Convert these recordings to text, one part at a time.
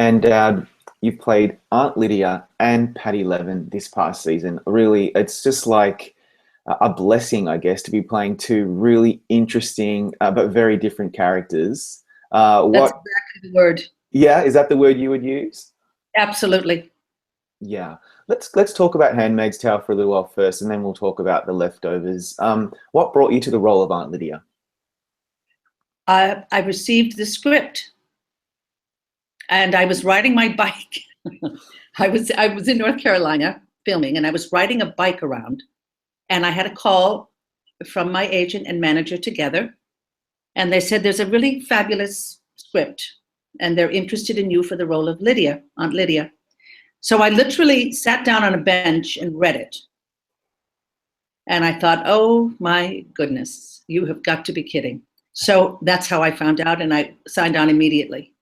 And you've played Aunt Lydia and Patti Levin this past season. Really, it's just like a blessing, I guess, to be playing two really interesting but very different characters. That's exactly the word. Yeah, is that the word you would use? Absolutely. Yeah. Let's talk about Handmaid's Tale for a little while first, and then we'll talk about The Leftovers. What brought you to the role of Aunt Lydia? I received the script, and I was riding my bike. I was in North Carolina filming, and I was riding a bike around, and I had a call from my agent and manager together, and they said, there's a really fabulous script, and they're interested in you for the role of Lydia, Aunt Lydia. So I literally sat down on a bench and read it. And I thought, oh my goodness, you have got to be kidding. So that's how I found out, and I signed on immediately.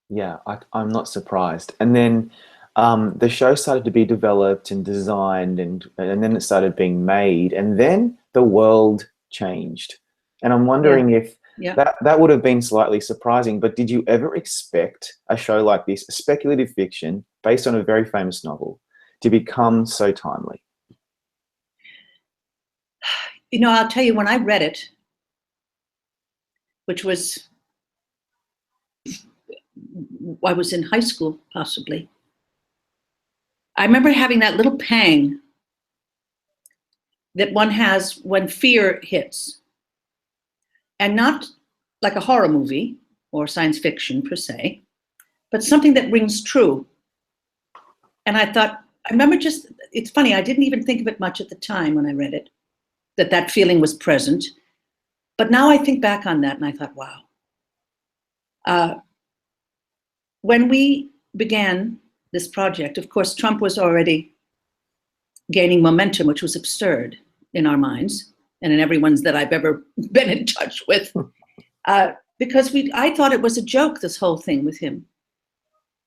Yeah, I'm not surprised. And then the show started to be developed and designed, and then it started being made, and then the world changed. And I'm wondering if that would have been slightly surprising, but did you ever expect a show like this, a speculative fiction based on a very famous novel, to become so timely? You know, I'll tell you, when I read it, which was, I was in high school, possibly, I remember having that little pang that one has when fear hits. And not like a horror movie or science fiction per se, but something that rings true. And I thought, I remember just, it's funny, I didn't even think of it much at the time when I read it, that feeling was present. But now I think back on that and I thought, wow. When we began this project, of course, Trump was already gaining momentum, which was absurd in our minds and in everyone's that I've ever been in touch with, because I thought it was a joke, this whole thing with him.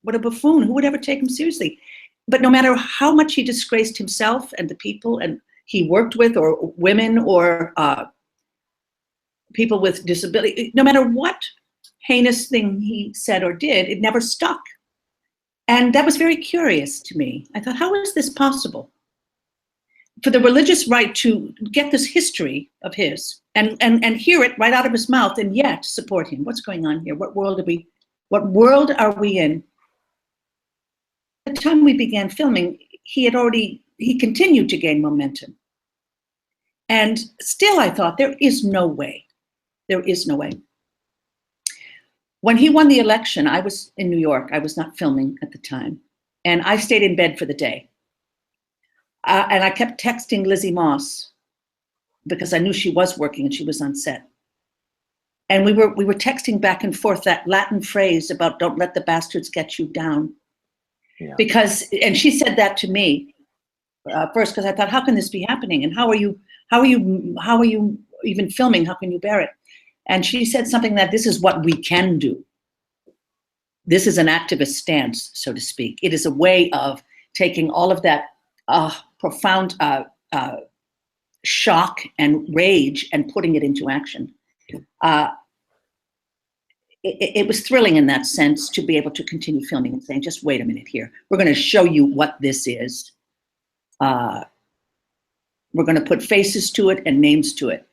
What a buffoon, who would ever take him seriously? But no matter how much he disgraced himself and the people and he worked with, or women, or people with disability, no matter what heinous thing he said or did, it never stuck. And that was very curious to me. I thought, how is this possible? For the religious right to get this history of his and hear it right out of his mouth and yet support him. What's going on here? What world are we in? By the time we began filming, he continued to gain momentum. And still I thought, there is no way. There is no way. When he won the election, I was in New York. I was not filming at the time. And I stayed in bed for the day. And I kept texting Lizzie Moss because I knew she was working and she was on set. And we were texting back and forth that Latin phrase about "don't let the bastards get you down." Yeah. And she said that to me first, because I thought, how can this be happening? And how are you even filming? How can you bear it? And she said something that this is what we can do. This is an activist stance, so to speak. It is a way of taking all of that profound shock and rage and putting it into action. It was thrilling in that sense to be able to continue filming and saying, just wait a minute here. We're going to show you what this is. We're going to put faces to it and names to it.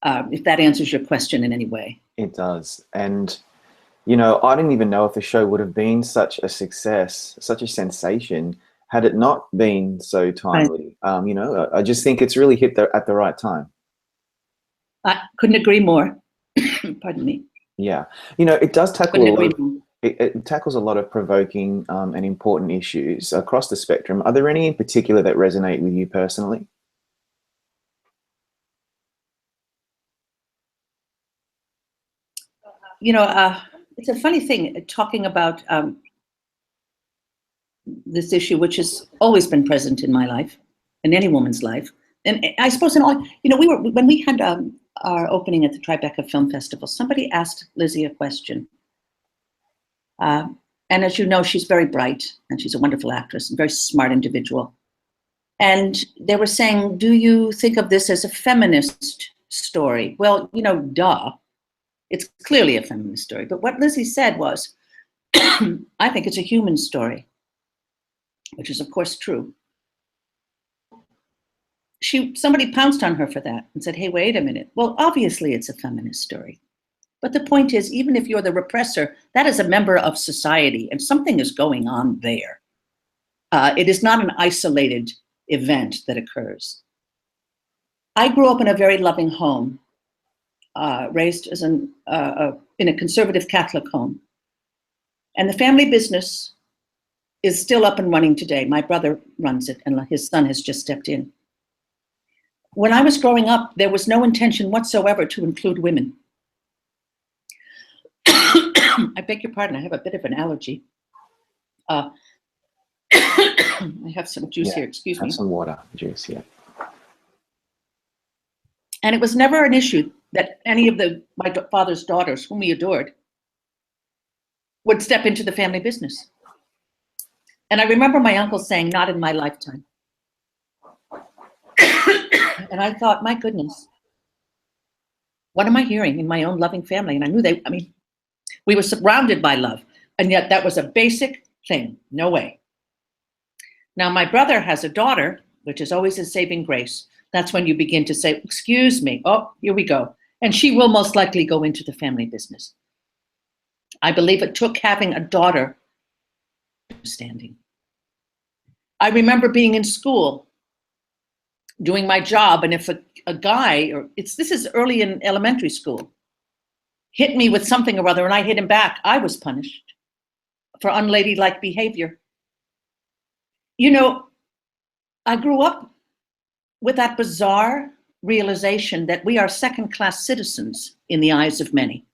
If that answers your question in any way. It does. And, you know, I didn't even know if the show would have been such a success, such a sensation, had it not been so timely. Right. You know, I just think it's really hit at the right time. I couldn't agree more. Pardon me. Yeah. You know, it does tackle it tackles a lot of provoking and important issues across the spectrum. Are there any in particular that resonate with you personally? You know, it's a funny thing talking about this issue, which has always been present in my life, in any woman's life. And I suppose in all, you know, when we had our opening at the Tribeca Film Festival, somebody asked Lizzie a question. And as you know, she's very bright and she's a wonderful actress and very smart individual. And they were saying, do you think of this as a feminist story? Well, you know, duh. It's clearly a feminist story. But what Lizzie said was, I think it's a human story, which is, of course, true. Somebody pounced on her for that and said, hey, wait a minute. Well, obviously it's a feminist story. But the point is, even if you're the repressor, that is a member of society, and something is going on there. It is not an isolated event that occurs. I grew up in a very loving home, raised as in a conservative Catholic home. And the family business is still up and running today. My brother runs it, and his son has just stepped in. When I was growing up, there was no intention whatsoever to include women. I beg your pardon, I have a bit of an allergy. I have some juice here, excuse me. Have some water, juice, yeah. And it was never an issue that any of my father's daughters, whom he adored, would step into the family business. And I remember my uncle saying, not in my lifetime. And I thought, my goodness, what am I hearing in my own loving family? And I knew we were surrounded by love, and yet that was a basic thing, no way. Now, my brother has a daughter, which is always a saving grace. That's when you begin to say, excuse me, oh, here we go. And she will most likely go into the family business. I believe it took having a daughter understanding. I remember being in school, doing my job, and if a guy, this is early in elementary school, hit me with something or other and I hit him back, I was punished for unladylike behavior. You know, I grew up with that bizarre realization that we are second-class citizens in the eyes of many.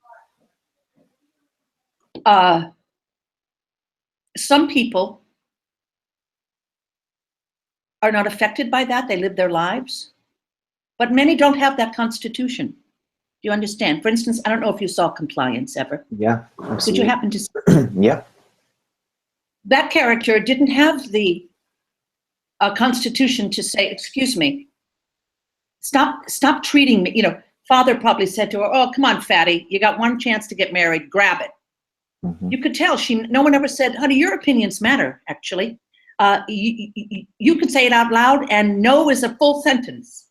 Some people are not affected by that. They live their lives. But many don't have that constitution. Do you understand? For instance, I don't know if you saw Compliance ever. Yeah, absolutely. Did you happen to see? Yeah. That character didn't have the constitution to say, excuse me, stop treating me. You know, father probably said to her, oh, come on, fatty, you got one chance to get married, grab it. Mm-hmm. You could tell no one ever said, honey, your opinions matter, actually. You could say it out loud, and no is a full sentence.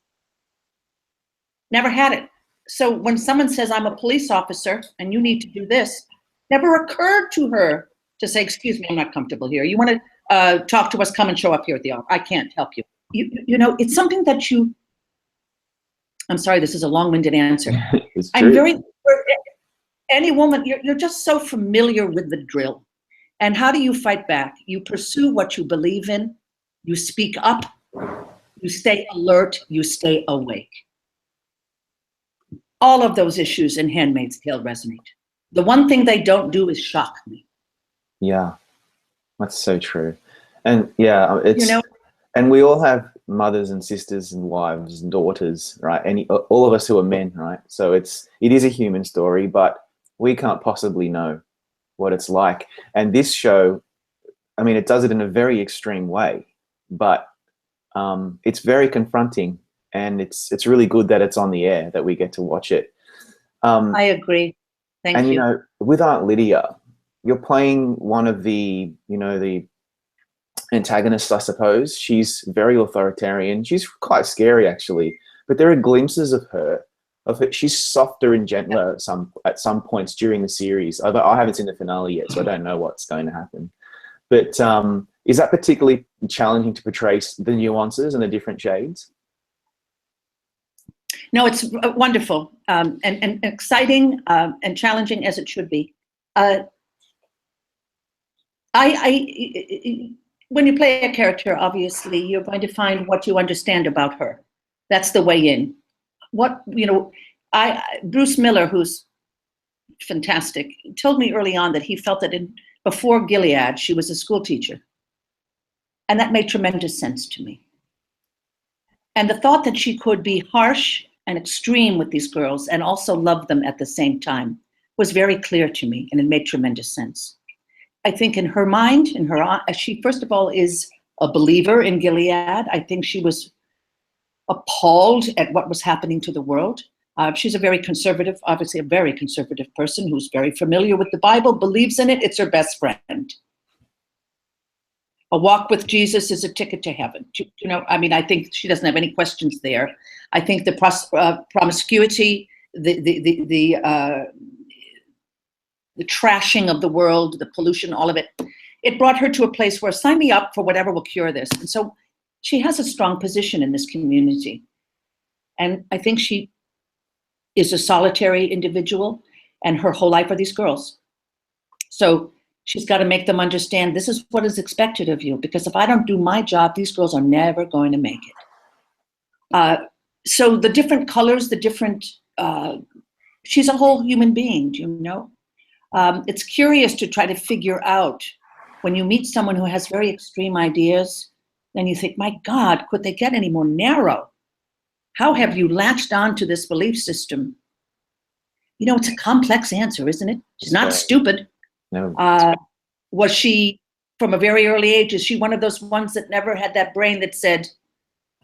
Never had it. So when someone says, I'm a police officer and you need to do this, never occurred to her to say, excuse me, I'm not comfortable here. You want to talk to us, come and show up here at the office. I can't help you. You know, it's something that I'm sorry, this is a long-winded answer. I'm very, any woman, you're just so familiar with the drill. And how do you fight back? You pursue what you believe in, you speak up, you stay alert, you stay awake. All of those issues in Handmaid's Tale resonate. The one thing they don't do is shock me. Yeah, that's so true. And yeah, you know, and we all have mothers and sisters and wives and daughters, right? All of us who are men, right? So it is a human story, but we can't possibly know what it's like. And this show, I mean, it does it in a very extreme way, but it's very confronting. And it's really good that it's on the air, that we get to watch it. I agree. Thank you. And, you know, with Aunt Lydia, you're playing one of the antagonists, I suppose. She's very authoritarian. She's quite scary, actually. But there are glimpses of her. She's softer and gentler at some points during the series. I haven't seen the finale yet, so I don't know what's going to happen. But is that particularly challenging to portray the nuances and the different shades? No, it's wonderful and exciting and challenging as it should be. When you play a character, obviously, you're going to find what you understand about her. That's the way in. Bruce Miller, who's fantastic, told me early on that he felt that before Gilead, she was a school teacher. And that made tremendous sense to me. And the thought that she could be harsh and extreme with these girls and also love them at the same time was very clear to me, and it made tremendous sense. I think in her mind, she first of all is a believer in Gilead. I think she was appalled at what was happening to the world. She's a very conservative, obviously a very conservative person who's very familiar with the Bible, believes in it. It's her best friend. A walk with Jesus is a ticket to heaven. You know, I mean, I think she doesn't have any questions there. I think the promiscuity, the trashing of the world, the pollution, all of it, it brought her to a place where sign me up for whatever will cure this. And so she has a strong position in this community. And I think she is a solitary individual, and her whole life are these girls. So she's got to make them understand this is what is expected of you, because if I don't do my job, these girls are never going to make it. So the different colors, the different, she's a whole human being, do you know? It's curious to try to figure out when you meet someone who has very extreme ideas, then you think, my God, could they get any more narrow? How have you latched on to this belief system? You know, it's a complex answer, isn't it? She's not stupid. No. Was she, from a very early age, is she one of those ones that never had that brain that said,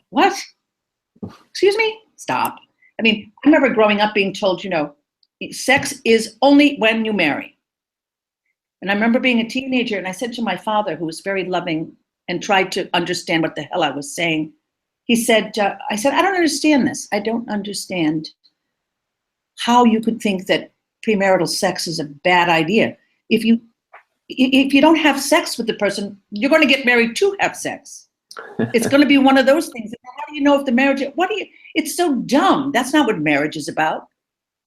what? Excuse me? Stop. I mean, I remember growing up being told, you know, sex is only when you marry. And I remember being a teenager, and I said to my father, who was very loving and tried to understand what the hell I was saying, he said, I said, I don't understand this. I don't understand how you could think that premarital sex is a bad idea. If you don't have sex with the person, you're going to get married to have sex. It's going to be one of those things. How do you know if the marriage, it's so dumb. That's not what marriage is about.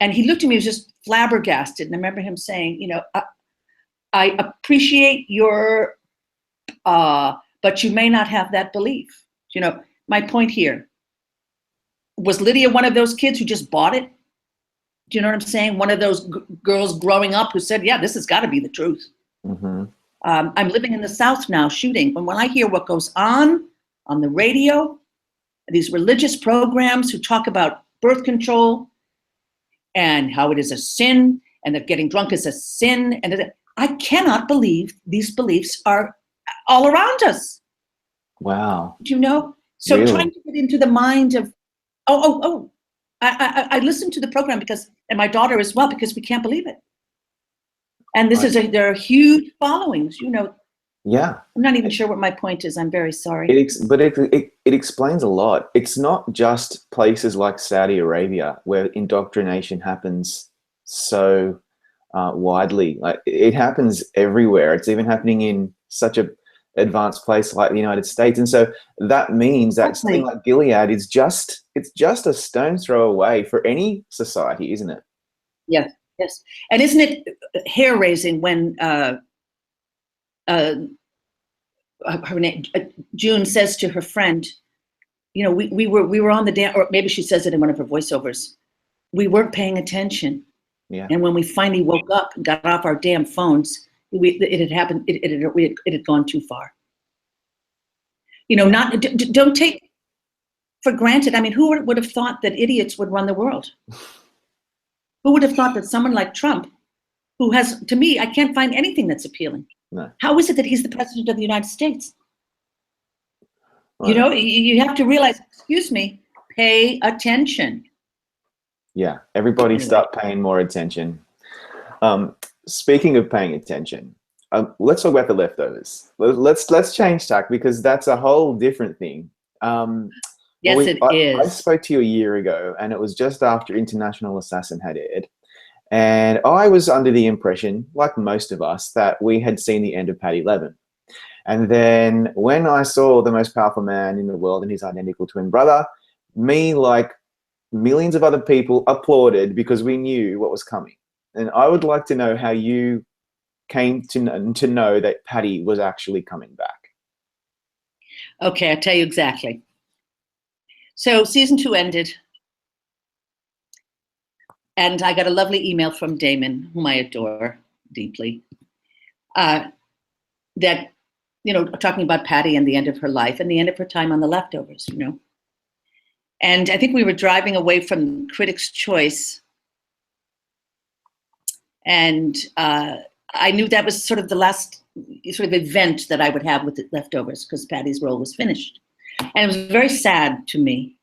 And he looked at me, he was just flabbergasted. And I remember him saying, you know, I appreciate your, but you may not have that belief. You know, my point here, was Lydia one of those kids who just bought it? Do you know what I'm saying? One of those girls growing up who said, yeah, this has got to be the truth. Mm-hmm. I'm living in the South now shooting. And when I hear what goes on the radio, these religious programs who talk about birth control and how it is a sin and that getting drunk is a sin, and I cannot believe these beliefs are all around us. Wow. Do you know? So really? Trying to get into the mind of, I listened to the program because, and my daughter as well, because we can't believe it. And this there are huge followings, you know. Yeah. I'm not even sure what my point is. I'm very sorry. It explains a lot. It's not just places like Saudi Arabia where indoctrination happens so widely. Like it happens everywhere. It's even happening in such a advanced place like the United States. And so that means that something like Gilead is just a stone's throw away for any society, isn't it? Yes, yes. And isn't it hair raising when her name, June says to her friend, you know, we were on the dance, or maybe she says it in one of her voiceovers, we weren't paying attention. Yeah. And when we finally woke up and got off our damn phones, it had happened. It had gone too far. You know, don't take for granted. I mean, who would have thought that idiots would run the world? Who would have thought that someone like Trump, who has, to me, I can't find anything that's appealing. No. How is it that he's the president of the United States? Right. You know, you have to realize, excuse me, pay attention. Yeah, everybody start paying more attention. Speaking of paying attention, let's talk about the leftovers. Let's change tack because that's a whole different thing. Yes, it is. I spoke to you a year ago, and it was just after International Assassin had aired. And I was under the impression, like most of us, that we had seen the end of Patti Levin. And then when I saw The Most Powerful Man in the World and his identical twin brother, me, like millions of other people, applauded because we knew what was coming. And I would like to know how you came to know that Patti was actually coming back. Okay, I'll tell you exactly. So season 2 ended. And I got a lovely email from Damon, whom I adore deeply, that, you know, talking about Patti and the end of her life and the end of her time on The Leftovers, you know. And I think we were driving away from Critics' Choice. And I knew that was sort of the last sort of event that I would have with The Leftovers because Patti's role was finished. And it was very sad to me.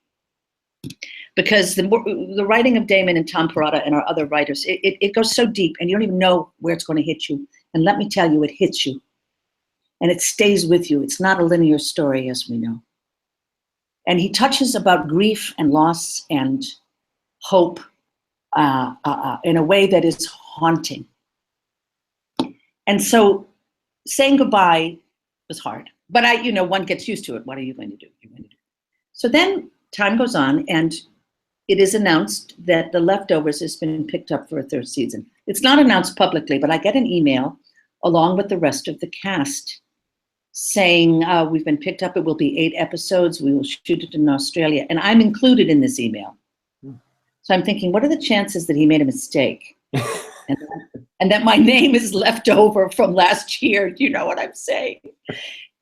because the writing of Damon and Tom Perrotta and our other writers, it goes so deep, and you don't even know where it's going to hit you. And let me tell you, it hits you. And it stays with you. It's not a linear story, as we know. And he touches about grief and loss and hope in a way that is haunting. And so saying goodbye was hard. But one gets used to it. What are you going to do? So then time goes on, and it is announced that The Leftovers has been picked up for a third season. It's not announced publicly, but I get an email along with the rest of the cast saying, we've been picked up. It will be 8 episodes. We will shoot it in Australia. And I'm included in this email. So I'm thinking, what are the chances that he made a mistake? and that my name is left over from last year? Do you know what I'm saying?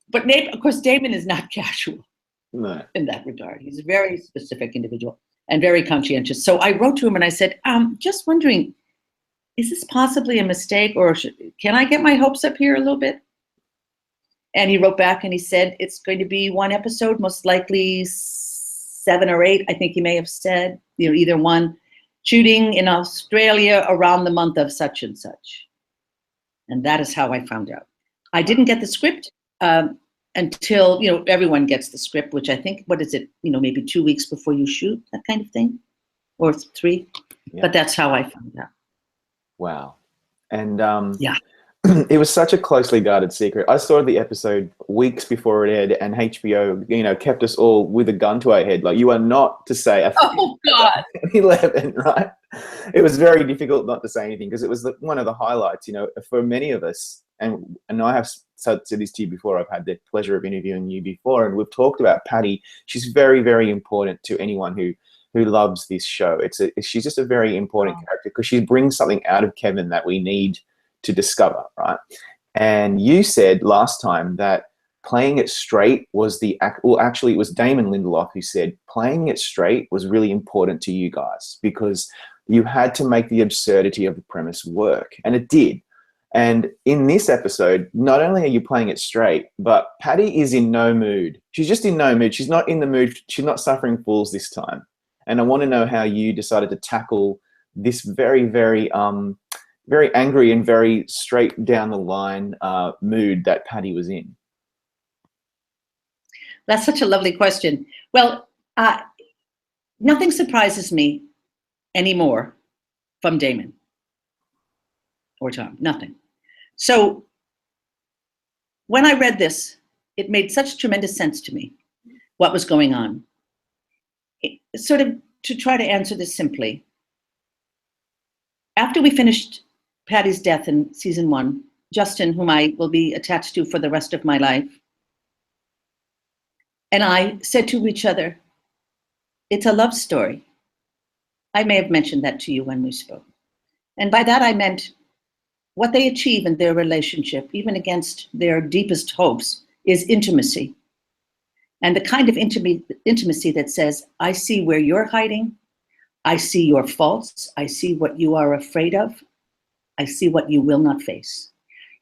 But of course, Damon is not casual in that regard. He's a very specific individual and very conscientious. So I wrote to him and I said, just wondering, is this possibly a mistake, or can I get my hopes up here a little bit? And he wrote back and he said, it's going to be 1 episode, most likely 7 or 8, I think he may have said, either one, shooting in Australia around the month of such and such. And that is how I found out. I didn't get the script until, everyone gets the script, which I think, what is it, maybe 2 weeks before you shoot, that kind of thing, or 3. Yeah. But that's how I found out. Wow. And yeah. It was such a closely guarded secret. I saw the episode weeks before it aired, and HBO, kept us all with a gun to our head. Like, you are not to say oh God, 11, right? It was very difficult not to say anything because it was one of the highlights, for many of us. And I have said this to you before. I've had the pleasure of interviewing you before, and we've talked about Patti. She's very, very important to anyone who loves this show. She's just a very important character because she brings something out of Kevin that we need to discover, right? And you said last time that playing it straight was actually it was Damon Lindelof who said playing it straight was really important to you guys because you had to make the absurdity of the premise work, and it did. And in this episode, not only are you playing it straight, but Patti is in no mood. She's just in no mood. She's not in the mood. She's not suffering fools this time. And I want to know how you decided to tackle this very, very very angry and very straight down the line mood that Patti was in. That's such a lovely question. Well, nothing surprises me anymore from Damon or Tom, nothing. So when I read this, it made such tremendous sense to me, what was going on. Sort of to try to answer this simply, after we finished Patti's death in season 1, Justin, whom I will be attached to for the rest of my life, and I said to each other, it's a love story. I may have mentioned that to you when we spoke. And by that I meant what they achieve in their relationship, even against their deepest hopes, is intimacy. And the kind of intimacy that says, I see where you're hiding, I see your faults, I see what you are afraid of, I see what you will not face.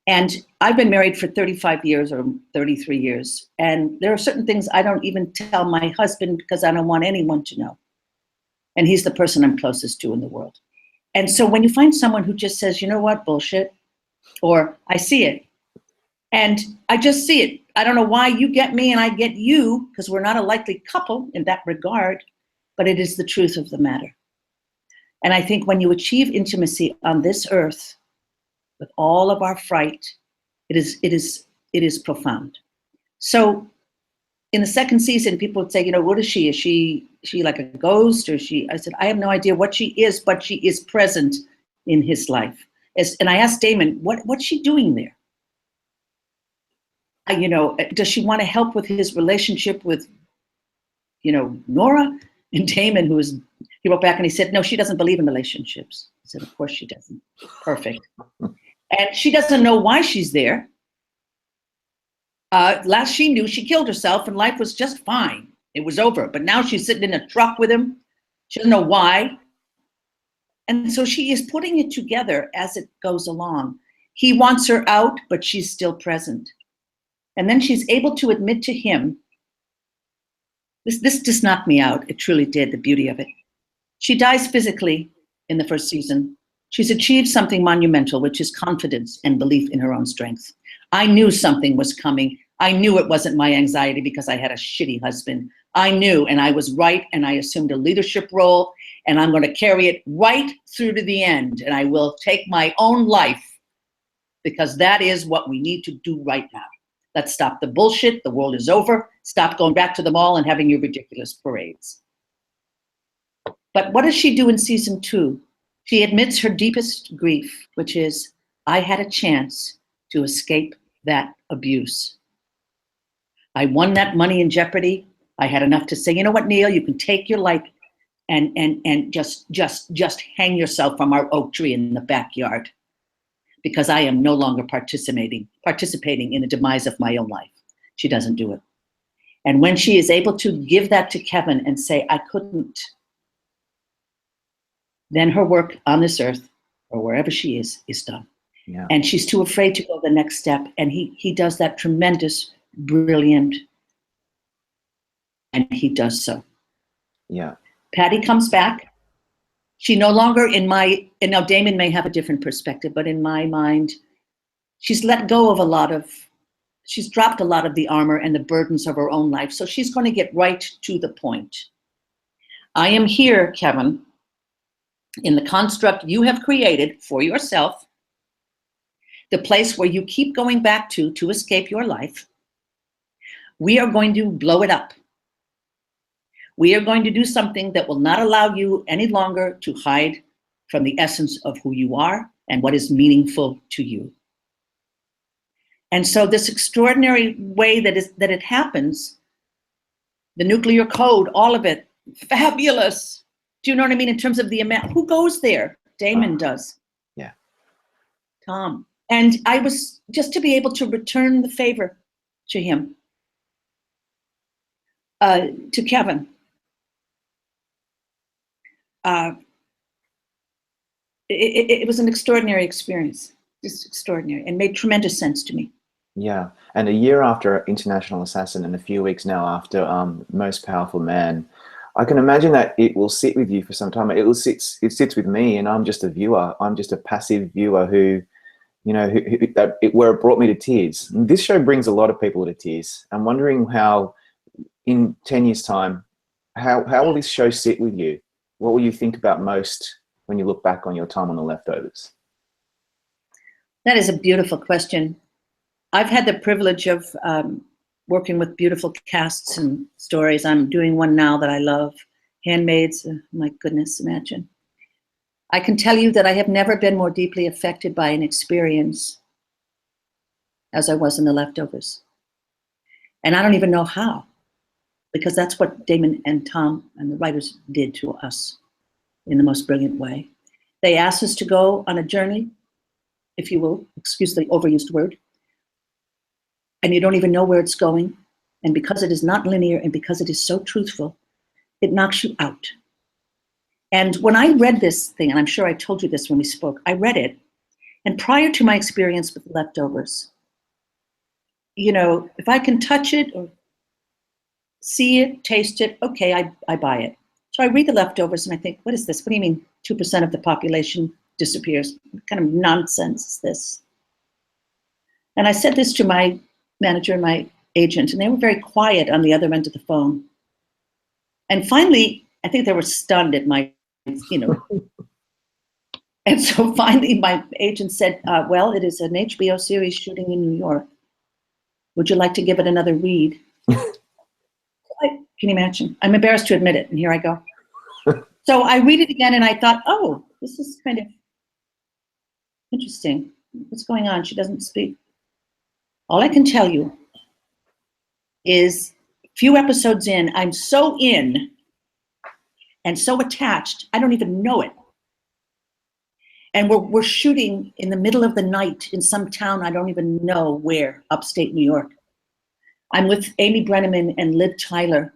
And I've been married for 35 years or 33 years. And there are certain things I don't even tell my husband because I don't want anyone to know. And he's the person I'm closest to in the world. And so when you find someone who just says, you know what, bullshit, or I see it, and I just see it. I don't know why you get me and I get you, because we're not a likely couple in that regard, but it is the truth of the matter. And I think when you achieve intimacy on this earth, with all of our fright, it is profound. So in the second season, people would say, what is she? Is she like a ghost, or is she? I said, I have no idea what she is, but she is present in his life. And I asked Damon, what's she doing there? Does she want to help with his relationship with, Nora? And Damon, he wrote back and he said, no, she doesn't believe in relationships. I said, of course she doesn't. Perfect. And she doesn't know why she's there. Last she knew, she killed herself and life was just fine. It was over. But now she's sitting in a truck with him. She doesn't know why. And so she is putting it together as it goes along. He wants her out, but she's still present. And then she's able to admit to him, this just knocked me out. It truly did, the beauty of it. She dies physically in the first season. She's achieved something monumental, which is confidence and belief in her own strength. I knew something was coming. I knew it wasn't my anxiety because I had a shitty husband. I knew, and I was right, and I assumed a leadership role, and I'm going to carry it right through to the end, and I will take my own life because that is what we need to do right now. Let's stop the bullshit. The world is over. Stop going back to the mall and having your ridiculous parades. But what does she do in season 2? She admits her deepest grief, which is, I had a chance to escape that abuse. I won that money in Jeopardy. I had enough to say, you know what, Neil, you can take your life and just hang yourself from our oak tree in the backyard because I am no longer participating in the demise of my own life. She doesn't do it. And when she is able to give that to Kevin and say, I couldn't, then her work on this earth or wherever she is done. Yeah. And she's too afraid to go the next step. And he does that tremendous, brilliant, and he does so. Yeah. Patti comes back. She no longer and now Damon may have a different perspective, but in my mind, she's let go of she's dropped a lot of the armor and the burdens of her own life. So she's going to get right to the point. I am here, Kevin, in the construct you have created for yourself, the place where you keep going back to escape your life. We are going to blow it up. We are going to do something that will not allow you any longer to hide from the essence of who you are and what is meaningful to you. And so this extraordinary way that it happens, the nuclear code, all of it, fabulous. Do you know what I mean? In terms of the amount, who goes there? Damon does. Yeah. Tom. And I was just to be able to return the favor to him, to Kevin. It was an extraordinary experience, just extraordinary, and made tremendous sense to me. Yeah, and a year after International Assassin and a few weeks now after Most Powerful Man, I can imagine that it will sit with you for some time. It sits with me, and I'm just a viewer. I'm just a passive viewer who, you know, where it brought me to tears. And this show brings a lot of people to tears. I'm wondering how, in 10 years' time, how will this show sit with you? What will you think about most when you look back on your time on The Leftovers? That is a beautiful question. I've had the privilege of working with beautiful casts and stories. I'm doing one now that I love, Handmaids. My goodness, imagine. I can tell you that I have never been more deeply affected by an experience as I was in The Leftovers. And I don't even know how, because that's what Damon and Tom and the writers did to us in the most brilliant way. They asked us to go on a journey, if you will, excuse the overused word, and you don't even know where it's going. And because it is not linear and because it is so truthful, it knocks you out. And when I read this thing, and I'm sure I told you this when we spoke, I read it, and prior to my experience with Leftovers, you know, if I can touch it or see it, taste it, okay, I buy it. So I read The Leftovers and I think, what is this? What do you mean 2% of the population disappears? What kind of nonsense is this? And I said this to my manager and my agent, and they were very quiet on the other end of the phone. And finally, I think they were stunned at my, you know. And so finally my agent said, well, it is an HBO series shooting in New York. Would you like to give it another read? Can you imagine? I'm embarrassed to admit it, and here I go. So I read it again, and I thought, oh, this is kind of interesting. What's going on? She doesn't speak. All I can tell you is a few episodes in, I'm so in and so attached, I don't even know it. And we're shooting in the middle of the night in some town I don't even know where, upstate New York. I'm with Amy Brenneman and Liv Tyler,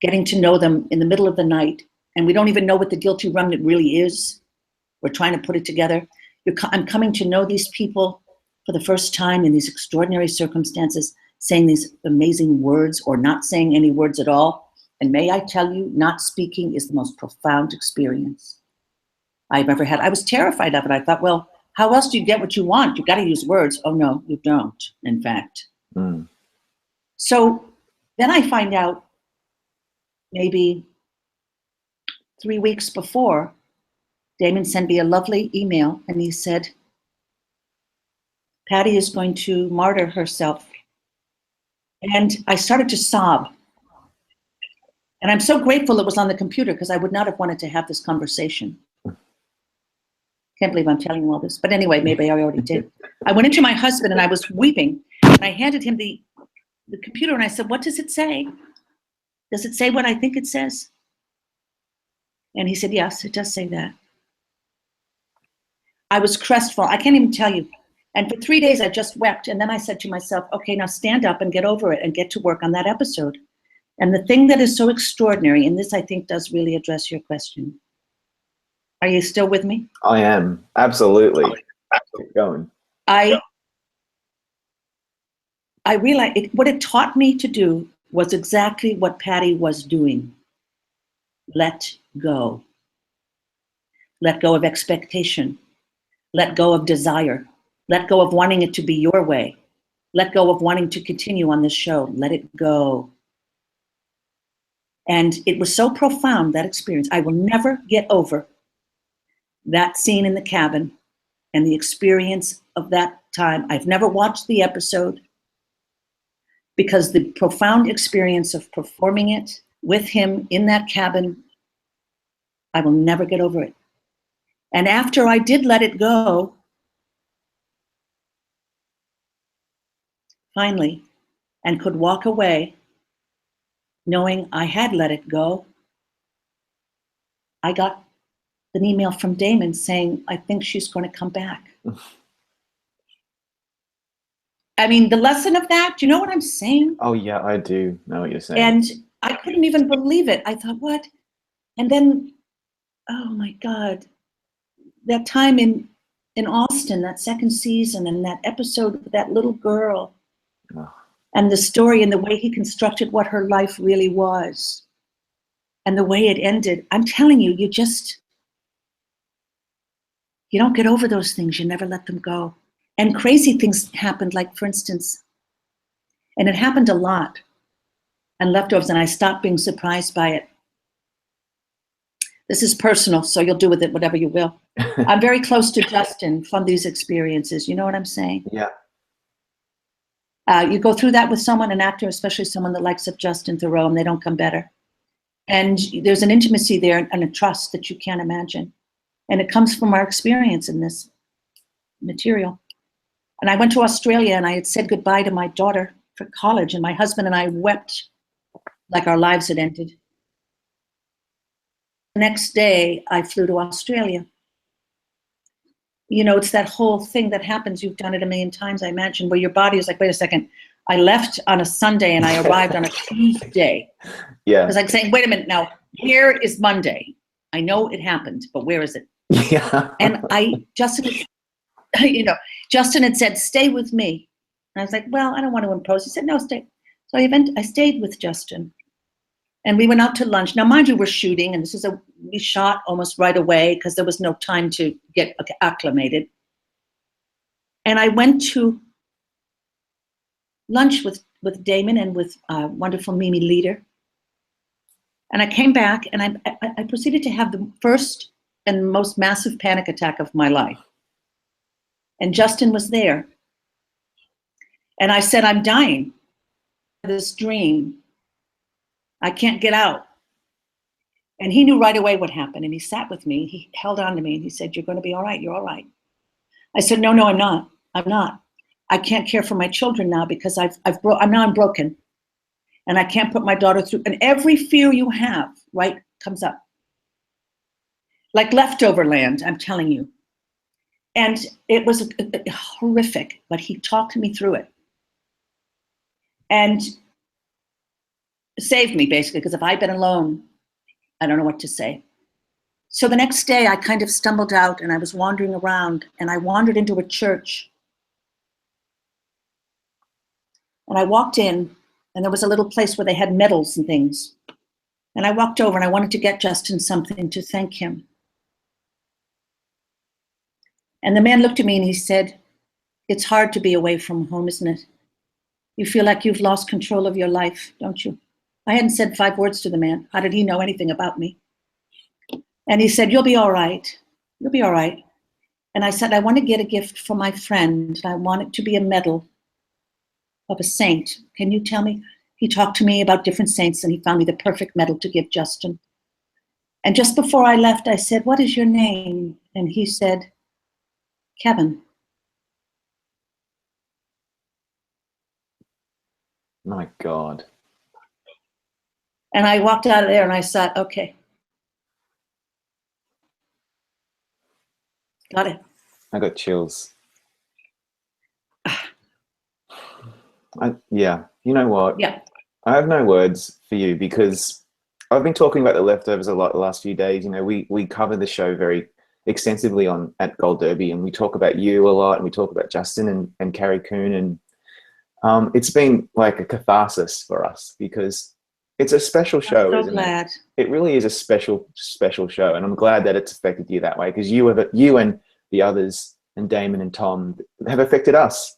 getting to know them in the middle of the night, and we don't even know what the Guilty Remnant really is. We're trying to put it together. I'm coming to know these people for the first time in these extraordinary circumstances, saying these amazing words or not saying any words at all. And may I tell you, not speaking is the most profound experience I've ever had. I was terrified of it. I thought, well, how else do you get what you want? You got to use words. Oh, no, you don't, in fact. Mm. So then I find out maybe 3 weeks before, Damon sent me a lovely email and he said, Patti is going to martyr herself. And I started to sob. And I'm so grateful it was on the computer because I would not have wanted to have this conversation. Can't believe I'm telling you all this. But anyway, maybe I already did. I went into my husband and I was weeping. And I handed him the computer and I said, what does it say? Does it say what I think it says? And he said, yes, it does say that. I was crestfallen. I can't even tell you. And for 3 days, I just wept. And then I said to myself, okay, now stand up and get over it and get to work on that episode. And the thing that is so extraordinary, and this I think does really address your question. Are you still with me? I am, absolutely. Keep going. I realized what it taught me to do was exactly what Patti was doing. Let go. Let go of expectation. Let go of desire. Let go of wanting it to be your way. Let go of wanting to continue on this show. Let it go. And it was so profound, that experience. I will never get over that scene in the cabin and the experience of that time. I've never watched the episode because the profound experience of performing it with him in that cabin, I will never get over it. And after I did let it go, finally, and could walk away, knowing I had let it go, I got an email from Damon saying, I think she's going to come back. I mean, the lesson of that, do you know what I'm saying? Oh, yeah, I do know what you're saying. And I couldn't even believe it. I thought, what? And then, oh my God, that time in Austin, that second season, and that episode with that little girl, Oh. and the story and the way he constructed what her life really was, and the way it ended. I'm telling you, you don't get over those things. You never let them go. And crazy things happened, like, for instance, and it happened a lot, and leftovers, and I stopped being surprised by it. This is personal, so you'll do with it whatever you will. I'm very close to Justin from these experiences. You know what I'm saying? Yeah. You go through that with someone, an actor, especially someone that likes Justin Theroux, and they don't come better. And there's an intimacy there and a trust that you can't imagine. And it comes from our experience in this material. And I went to Australia and I had said goodbye to my daughter for college, and my husband and I wept like our lives had ended. The next day, I flew to Australia. You know, it's that whole thing that happens. You've done it a million times, I imagine, where your body is like, wait a second. I left on a Sunday and I arrived on a Tuesday. Yeah. Because I'm saying, wait a minute, now, where is Monday? I know it happened, but where is it? Yeah. And Justin had said, stay with me. And I was like, well, I don't want to impose. He said, no, stay. So I stayed with Justin. And we went out to lunch. Now, mind you, we're shooting, and we shot almost right away because there was no time to get acclimated. And I went to lunch with Damon and with wonderful Mimi Leader. And I came back, and I proceeded to have the first and most massive panic attack of my life. And Justin was there. And I said, I'm dying. This dream. I can't get out. And he knew right away what happened. And he sat with me. He held on to me and he said, you're going to be all right. You're all right. I said, no, I'm not. I'm not. I can't care for my children now because I'm broken. And I can't put my daughter through. And every fear you have, right, comes up. Like leftover land, I'm telling you. And it was horrific, but he talked me through it. And saved me, basically, because if I'd been alone, I don't know what to say. So the next day, I kind of stumbled out and I was wandering around, and I wandered into a church. And I walked in, and there was a little place where they had medals and things. And I walked over and I wanted to get Justin something to thank him. And the man looked at me and he said, "It's hard to be away from home, isn't it? You feel like you've lost control of your life, don't you?" I hadn't said 5 words to the man. How did he know anything about me? And he said, "You'll be all right. You'll be all right." And I said, "I want to get a gift for my friend. I want it to be a medal of a saint. Can you tell me?" He talked to me about different saints and he found me the perfect medal to give Justin. And just before I left, I said, "What is your name?" And he said, "Kevin." My God. And I walked out of there and I thought, okay, got it. I got chills. Yeah, you know what? Yeah. I have no words for you because I've been talking about The Leftovers a lot the last few days. You know, we cover the show very extensively at Gold Derby, and we talk about you a lot, and we talk about Justin and Carrie Coon, and it's been like a catharsis for us because it's a special show, I'm so isn't glad. it? It really is a special show, and I'm glad that it's affected you that way because you and the others and Damon and Tom have affected us.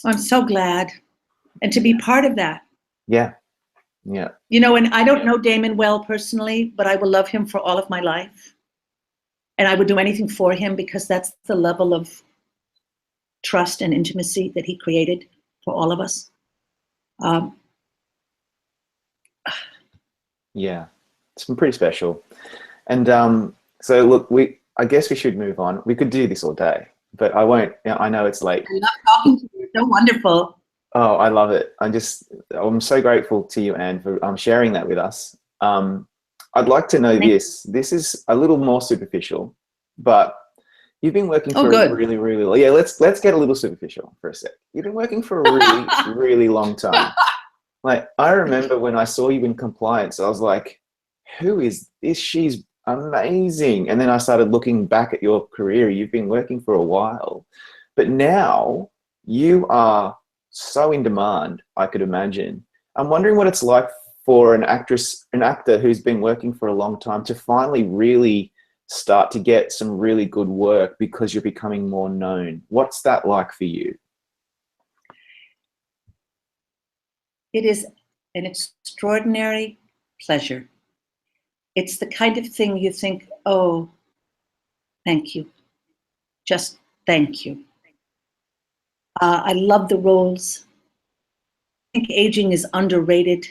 I'm so glad. And to be part of that. Yeah. Yeah. You know, and I don't know Damon well personally, but I will love him for all of my life. And I would do anything for him because that's the level of trust and intimacy that he created for all of us. Yeah, it's been pretty special. And so look, I guess we should move on. We could do this all day, but I won't. I know it's late. I love talking to you. So wonderful. Oh, I love it. I'm so grateful to you, Anne, for sharing that with us. I'd like to know this. This is a little more superficial, but you've been working for a really, really, yeah, let's get a little superficial for a sec. You've been working for a really, really long time. Like, I remember when I saw you in compliance, I was like, who is this? She's amazing. And then I started looking back at your career. You've been working for a while, but now you are so in demand, I could imagine. I'm wondering what it's like for an actor who's been working for a long time to finally really start to get some really good work because you're becoming more known. What's that like for you? It is an extraordinary pleasure. It's the kind of thing you think, oh, thank you. Just thank you. I love the roles. I think aging is underrated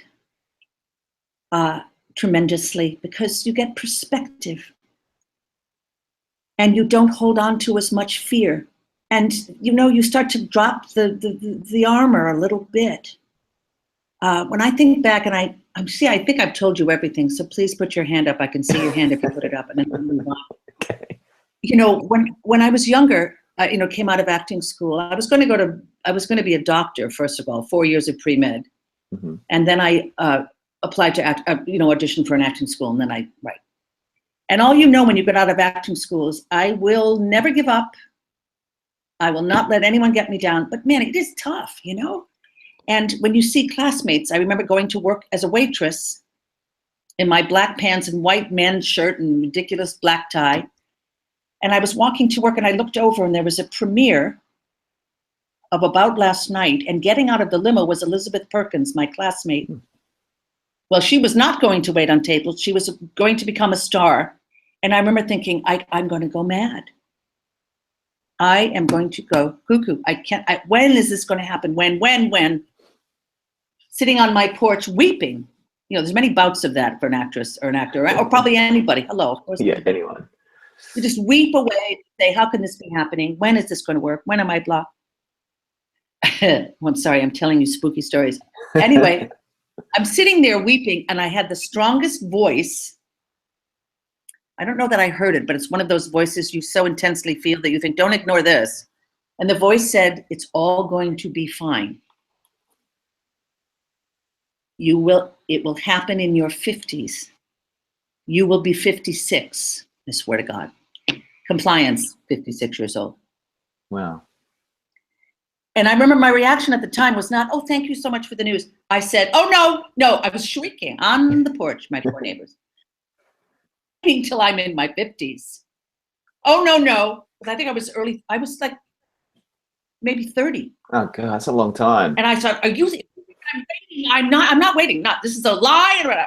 tremendously because you get perspective and you don't hold on to as much fear. And, you know, you start to drop the armor a little bit. When I think back, and I think I've told you everything, so please put your hand up. I can see your hand if you put it up, and then we'll move on. Okay. You know, when I was younger, came out of acting school, I was going to be a doctor, first of all, 4 years of pre-med. Mm-hmm. And then I applied to audition for an acting school, and then I write. And all you know when you get out of acting school is I will never give up. I will not let anyone get me down. But man, it is tough, you know? And when you see classmates, I remember going to work as a waitress in my black pants and white men's shirt and ridiculous black tie. And I was walking to work and I looked over and there was a premiere of About Last Night, and getting out of the limo was Elisabeth Perkins, my classmate. Well, she was not going to wait on tables. She was going to become a star. And I remember thinking, I'm going to go mad. I am going to go cuckoo. When is this going to happen? When? Sitting on my porch weeping. You know, there's many bouts of that for an actress or an actor, or probably anybody. Hello. Of course. Yeah, anyone. You just weep away, say, how can this be happening? When is this going to work? When am I blocked? I'm sorry, I'm telling you spooky stories. Anyway, I'm sitting there weeping and I had the strongest voice. I don't know that I heard it, but it's one of those voices you so intensely feel that you think, don't ignore this. And the voice said, it's all going to be fine. It will happen in your 50s. You will be 56, I swear to God. Compliance, 56 years old. Wow. And I remember my reaction at the time was not, oh, thank you so much for the news. I said, oh, no, no. I was shrieking on the porch, my poor neighbors. Until I'm in my 50s. Oh, no, no. Because I think I was like maybe 30. Oh, God, that's a long time. And I thought, I'm waiting. I'm not waiting. This is a lie.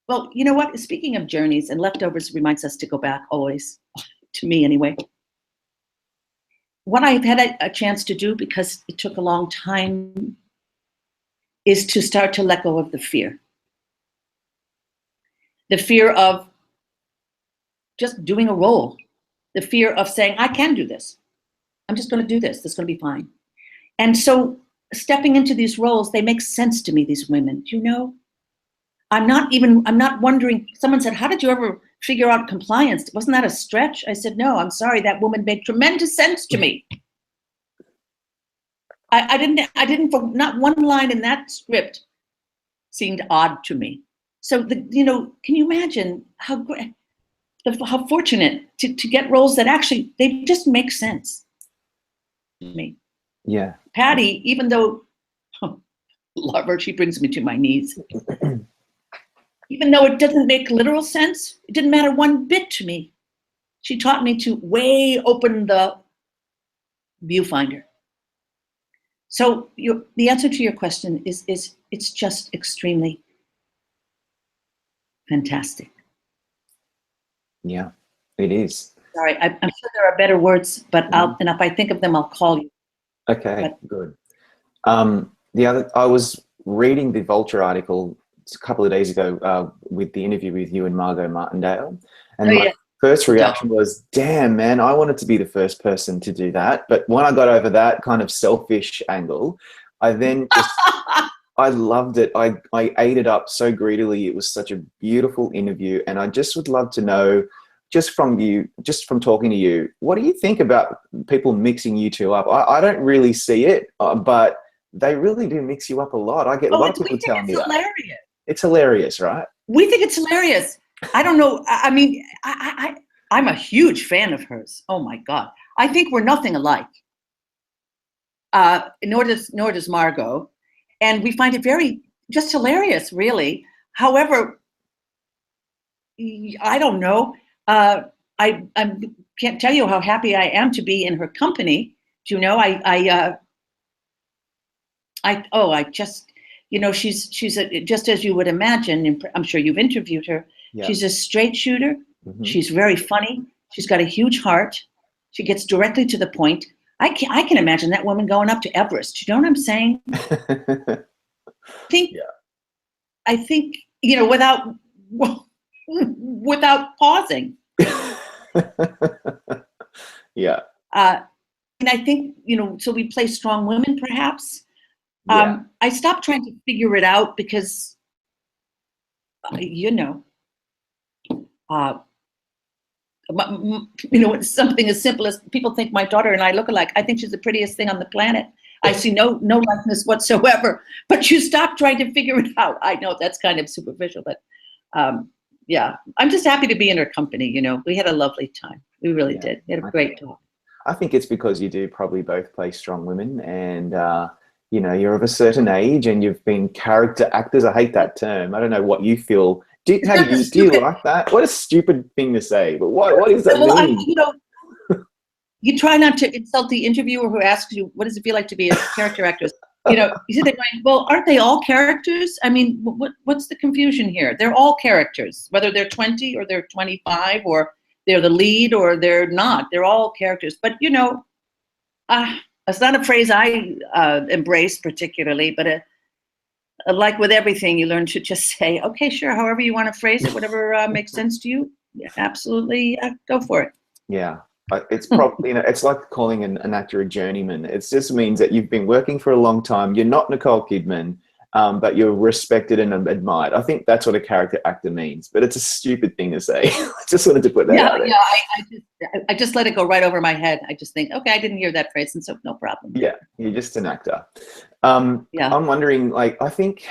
Well, you know what? Speaking of journeys, and leftovers reminds us to go back always, to me anyway. What I've had a chance to do, because it took a long time, is to start to let go of the fear. The fear of just doing a role. The fear of saying, I can do this. I'm just going to do this. This is going to be fine. And so stepping into these roles, they make sense to me, these women. Do you know? I'm not wondering, someone said, how did you ever figure out compliance? Wasn't that a stretch? I said, no, I'm sorry. That woman made tremendous sense to me. I didn't, not one line in that script seemed odd to me. So, can you imagine how fortunate to get roles that actually, they just make sense to me. Yeah. Patti, even though, love her, she brings me to my knees. Even though it doesn't make literal sense, it didn't matter one bit to me. She taught me to way open the viewfinder. So the answer to your question is it's just extremely fantastic. Yeah, it is. Sorry, I'm sure there are better words, but and if I think of them, I'll call you. Okay, good. I was reading the Vulture article a couple of days ago with the interview with you and Margot Martindale, and my first reaction was, damn, man, I wanted to be the first person to do that. But when I got over that kind of selfish angle, I then just, I loved it. I ate it up so greedily. It was such a beautiful interview, and I just would love to know, just from talking to you, what do you think about people mixing you two up? I don't really see it, but they really do mix you up a lot. I get a lot of people telling me that. It's hilarious, right? We think it's hilarious. I don't know. I mean, I'm a huge fan of hers. Oh my God. I think we're nothing alike. Nor does Margot. And we find it very just hilarious, really. However, I don't know. I can't tell you how happy I am to be in her company. Do you know, she's just as you would imagine, and I'm sure you've interviewed her. Yeah. She's a straight shooter. Mm-hmm. She's very funny. She's got a huge heart. She gets directly to the point. I can imagine that woman going up to Everest. You know what I'm saying? I think, without pausing. Yeah. And I think, so we play strong women, perhaps. Yeah. I stopped trying to figure it out because, something as simple as people think my daughter and I look alike. I think she's the prettiest thing on the planet. I see no likeness whatsoever, but you stop trying to figure it out. I know that's kind of superficial, but yeah, I'm just happy to be in her company. We had a lovely time. We really did. We had a great talk. I think it's because you do probably both play strong women, and you're of a certain age and you've been character actors. I hate that term. I don't know what you feel. Do you like that? What a stupid thing to say, but what does that mean? You try not to insult the interviewer who asks you, what does it feel like to be a character actress? You see they're going, well, aren't they all characters? I mean, what's the confusion here? They're all characters, whether they're 20 or they're 25 or they're the lead or they're not. They're all characters. But, it's not a phrase I embrace particularly, but like with everything, you learn to just say, okay, sure, however you want to phrase it, whatever makes sense to you, absolutely, go for it. Yeah. It's probably, it's like calling an actor a journeyman. It just means that you've been working for a long time. You're not Nicole Kidman, but you're respected and admired. I think that's what a character actor means, but it's a stupid thing to say. I just wanted to put that out there. Yeah, I just let it go right over my head. I just think, okay, I didn't hear that phrase, and so no problem. Yeah, you're just an actor. I'm wondering, I think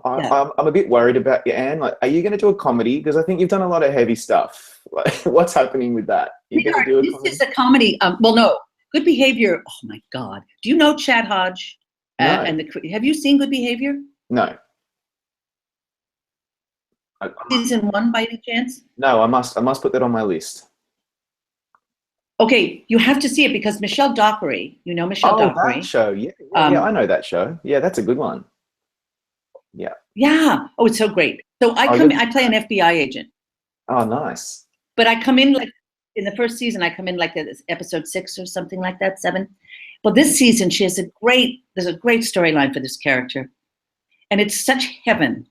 I'm a bit worried about you, Anne. Are you going to do a comedy? Because I think you've done a lot of heavy stuff. What's happening with that? This is a comedy. Well, no, Good Behavior. Oh my God. Do you know Chad Hodge? No. Have you seen Good Behavior? No. Season 1 by any chance? No, I must put that on my list. Okay, you have to see it because Michelle Dockery, you know Michelle Dockery? That show. Yeah, I know that show. Yeah, that's a good one. Yeah. Yeah. Oh, it's so great. So I play an FBI agent. Oh, nice. But I come in like in the first season, I come in like episode 6 or something like that, 7. Well, this season there's a great storyline for this character. And it's such heaven.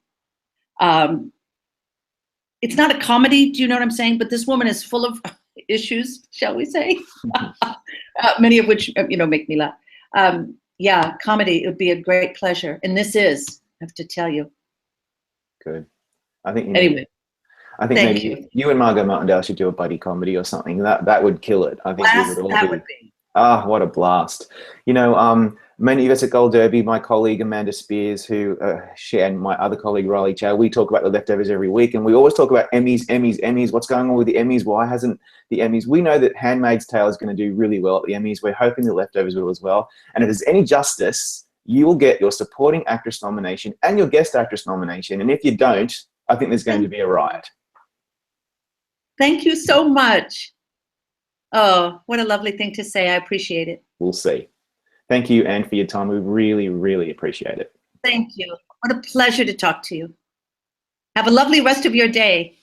It's not a comedy, do you know what I'm saying? But this woman is full of issues, shall we say? Many of which, make me laugh. Yeah, comedy, it would be a great pleasure. And this is, I have to tell you. Good. I think anyway. I think maybe you and Margot Martindale should do a buddy comedy or something. That would kill it. I think we would all be. Ah, what a blast. Many of us at Gold Derby, my colleague Amanda Spears, who she and my other colleague Riley Chow, we talk about the leftovers every week, and we always talk about Emmys. What's going on with the Emmys? Why hasn't the Emmys? We know that Handmaid's Tale is going to do really well at the Emmys. We're hoping the leftovers will as well. And if there's any justice, you will get your supporting actress nomination and your guest actress nomination. And if you don't, I think there's going to be a riot. Thank you so much. Oh, what a lovely thing to say. I appreciate it. We'll see. Thank you, Anne, for your time. We really, really appreciate it. Thank you. What a pleasure to talk to you. Have a lovely rest of your day.